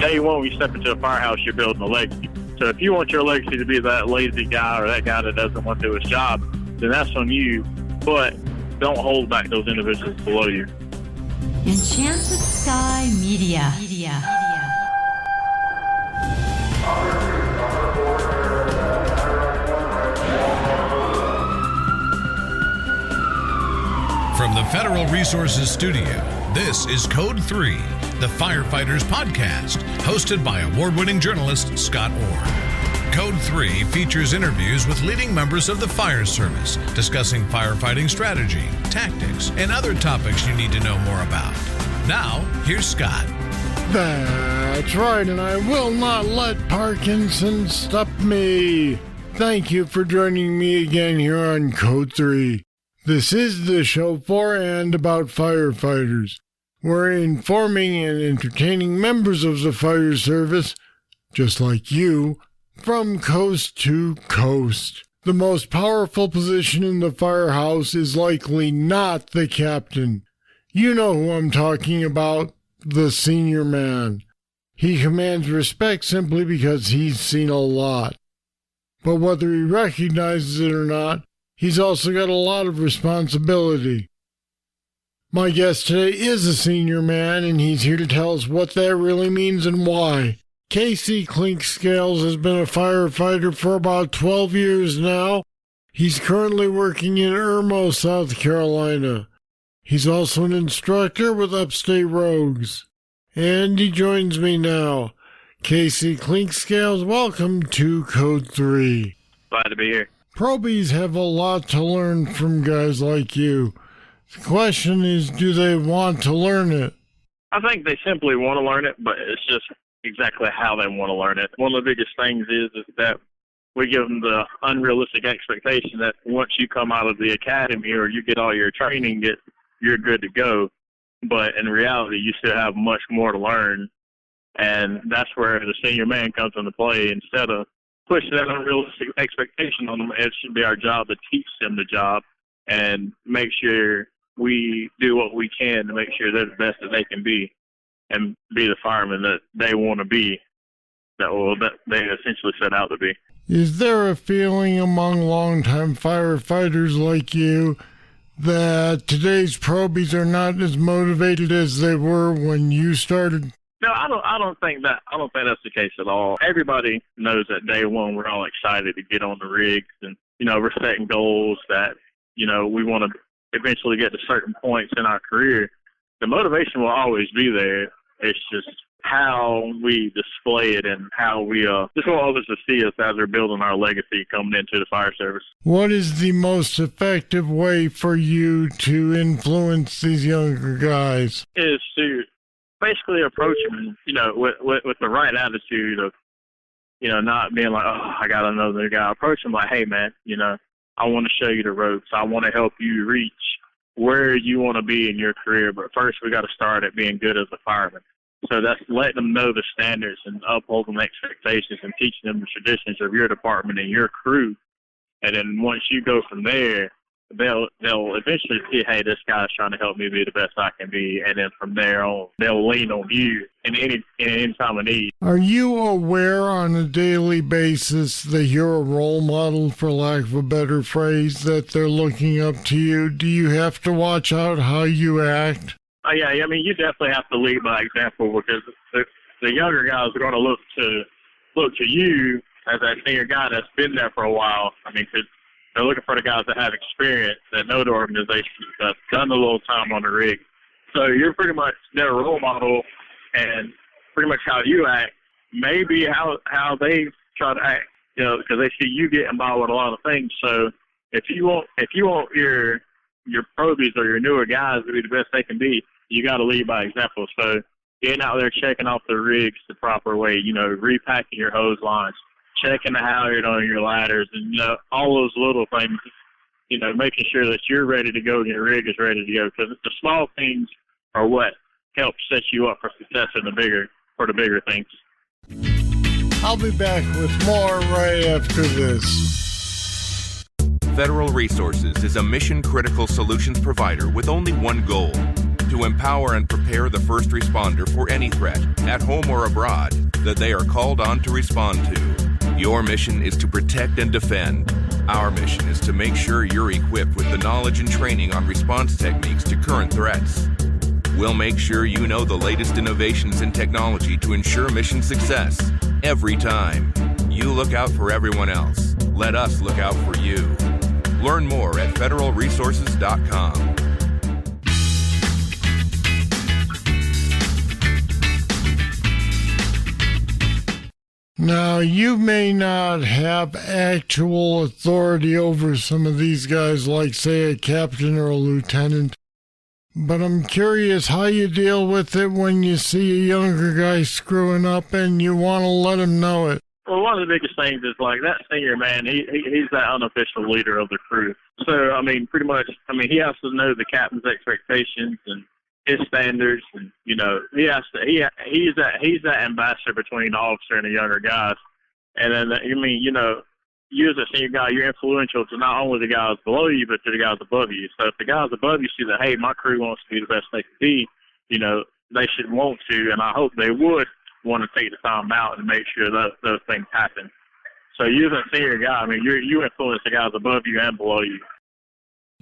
day one, when you step into a firehouse, you're building a legacy. So if you want your legacy to be that lazy guy or that guy that doesn't want to do his job, then that's on you. But don't hold back those individuals below you. Enchanted Sky Media. From the Federal Resources Studio, this is Code 3, the Firefighters podcast, hosted by award-winning journalist Scott Orr. Code 3 features interviews with leading members of the fire service, discussing firefighting strategy, tactics, and other topics you need to know more about. Now, here's Scott. That's right, and I will not let Parkinson's stop me. Thank you for joining me again here on Code 3. This is the show for and about firefighters. We're informing and entertaining members of the fire service, just like you, from coast to coast. The most powerful position in the firehouse is likely not the captain. You know who I'm talking about, the senior man. He commands respect simply because he's seen a lot. But whether he recognizes it or not, he's also got a lot of responsibility. My guest today is a senior man, and he's here to tell us what that really means and why. Clinkscales has been a firefighter for about 12 years now. He's currently working in Irmo, South Carolina. He's also an instructor with Upstate Rogues. And he joins me now. Clinkscales, welcome to Code 3. Glad to be here. Probies have a lot to learn from guys like you. The question is, do they want to learn it? I think they simply want to learn it, but it's just exactly how they want to learn it. One of the biggest things is that we give them the unrealistic expectation that once you come out of the academy or you get all your training, you're good to go. But in reality, you still have much more to learn, and that's where the senior man comes into play. Instead of pushing that unrealistic expectation on them, it should be our job to teach them the job and make sure we do what we can to make sure they're the best that they can be and be the firemen that they want to be, that they essentially set out to be. Is there a feeling among longtime firefighters like you that today's probies are not as motivated as they were when you started? No, I don't think that's the case at all. Everybody knows that day one we're all excited to get on the rigs, and we're setting goals that we want to eventually get to certain points in our career. The motivation will always be there. It's just how we display it and how we just want others to see us as we're building our legacy coming into the fire service. What is the most effective way for you to influence these younger guys? Is to basically approach them, with the right attitude of, not being like, oh, I got another guy. Approach them like, hey, man, I want to show you the ropes. I want to help you reach where you want to be in your career. But first, we got to start at being good as a fireman. So that's letting them know the standards and upholding expectations and teaching them the traditions of your department and your crew. And then once you go from there, they'll eventually see, hey, this guy's trying to help me be the best I can be. And then from there on, they'll lean on you in any time of need. Are you aware on a daily basis that you're a role model, for lack of a better phrase, that they're looking up to you? Do you have to watch out how you act? Yeah, I mean, you definitely have to lead by example, because the younger guys are going to look to you as that senior guy that's been there for a while. I mean, because they're looking for the guys that have experience, that know the organization, that's done a little time on the rig. So you're pretty much their role model, and pretty much how you act, maybe how they try to act, because they see you get involved with a lot of things. So if you want your probies or your newer guys to be the best they can be, you got to lead by example. So getting out there, checking off the rigs the proper way, repacking your hose lines, checking the halyard on your ladders, and all those little things, making sure that you're ready to go and your rig is ready to go, because the small things are what help set you up for success in the bigger things. I'll be back with more right after this. Federal Resources is a mission-critical solutions provider with only one goal: to empower and prepare the first responder for any threat, at home or abroad, that they are called on to respond to. Your mission is to protect and defend. Our mission is to make sure you're equipped with the knowledge and training on response techniques to current threats. We'll make sure you know the latest innovations in technology to ensure mission success every time. You look out for everyone else. Let us look out for you. Learn more at federalresources.com. Now, you may not have actual authority over some of these guys, like, say, a captain or a lieutenant, but I'm curious how you deal with it when you see a younger guy screwing up and you want to let him know it. Well, one of the biggest things is, like, that senior man, he's that unofficial leader of the crew. So, I mean, pretty much, he has to know the captain's expectations and his standards, and, he's that ambassador between the officer and the younger guys. And then, you as a senior guy, you're influential to not only the guys below you, but to the guys above you. So if the guys above you see that, hey, my crew wants to be the best they can be, they should want to, and I hope they would want to take the time out and make sure that those things happen. So you as a senior guy, you influence the guys above you and below you.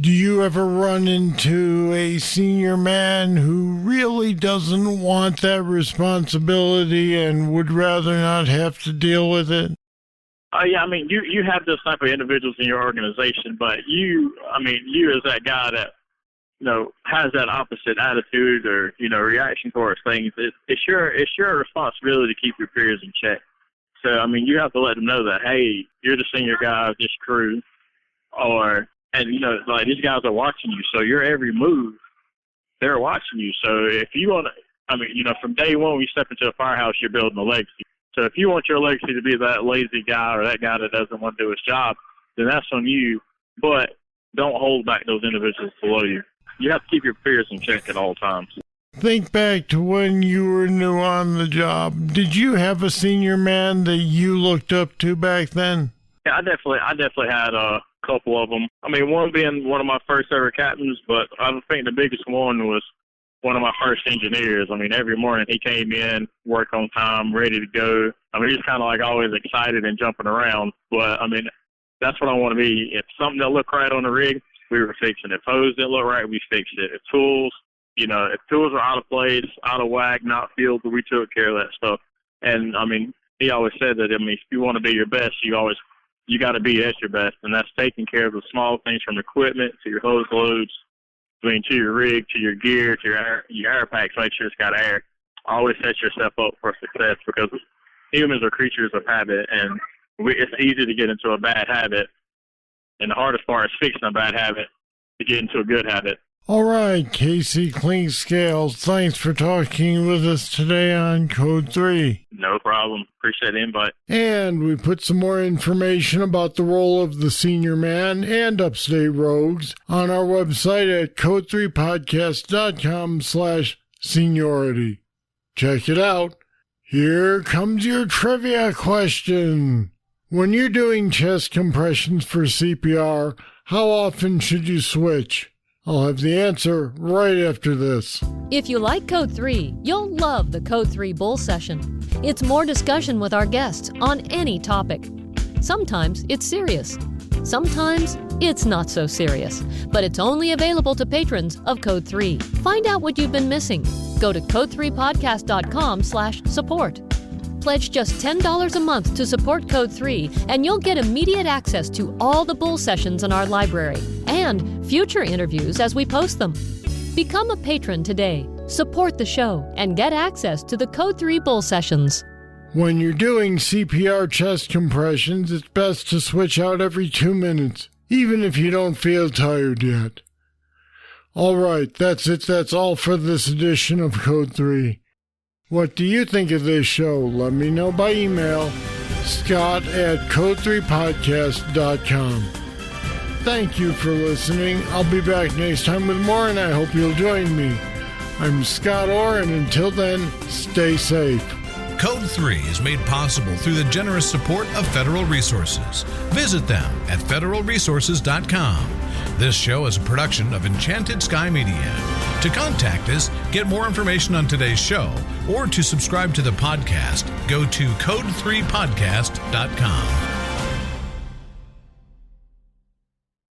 Do you ever run into a senior man who really doesn't want that responsibility and would rather not have to deal with it? Yeah, you have those type of individuals in your organization, but you as that guy that, has that opposite attitude or, reaction towards things, it's your responsibility to keep your peers in check. So, you have to let them know that, hey, you're the senior guy of this crew, these guys are watching you, so your every move, they're watching you. So if you want to, from day one, when you step into a firehouse, you're building a legacy. So if you want your legacy to be that lazy guy or that guy that doesn't want to do his job, then that's on you. But don't hold back those individuals below you. You have to keep your peers in check at all times. Think back to when you were new on the job. Did you have a senior man that you looked up to back then? Yeah, I definitely had a couple of them. One being one of my first ever captains, but I think the biggest one was one of my first engineers. Every morning he came in, work on time, ready to go. He's kind of like always excited and jumping around. But, that's what I want to be. If something didn't look right on the rig, we were fixing it. If hose didn't look right, we fixed it. If tools were out of place, out of whack, not filled, we took care of that stuff. And, he always said that, if you want to be your best, you got to be at your best. And that's taking care of the small things from equipment to your hose loads, to your rig, to your gear, to your air packs. Make sure it's got air. Always set yourself up for success, because humans are creatures of habit, and it's easy to get into a bad habit. And the hardest part is fixing a bad habit to get into a good habit. All right, Casey Clinkscales, thanks for talking with us today on Code 3. No problem. Appreciate the invite. And we put some more information about the role of the senior man and upstate rogues on our website at code3podcast.com/seniority. Check it out. Here comes your trivia question. When you're doing chest compressions for CPR, how often should you switch? I'll have the answer right after this. If you like Code 3, you'll love the Code 3 Bull Session. It's more discussion with our guests on any topic. Sometimes it's serious. Sometimes it's not so serious. But it's only available to patrons of Code 3. Find out what you've been missing. Go to code3podcast.com/support. Pledge just $10 a month to support Code 3, and you'll get immediate access to all the Bull Sessions in our library and future interviews as we post them. Become a patron today, support the show, and get access to the Code 3 Bull Sessions. When you're doing CPR chest compressions, it's best to switch out every 2 minutes, even if you don't feel tired yet. All right, that's it. That's all for this edition of Code 3. What do you think of this show? Let me know by email, scott@code3podcast.com. Thank you for listening. I'll be back next time with more, and I hope you'll join me. I'm Scott Orr, and until then, stay safe. Code 3 is made possible through the generous support of Federal Resources. Visit them at federalresources.com. This show is a production of Enchanted Sky Media. To contact us, get more information on today's show, or to subscribe to the podcast, go to code3podcast.com.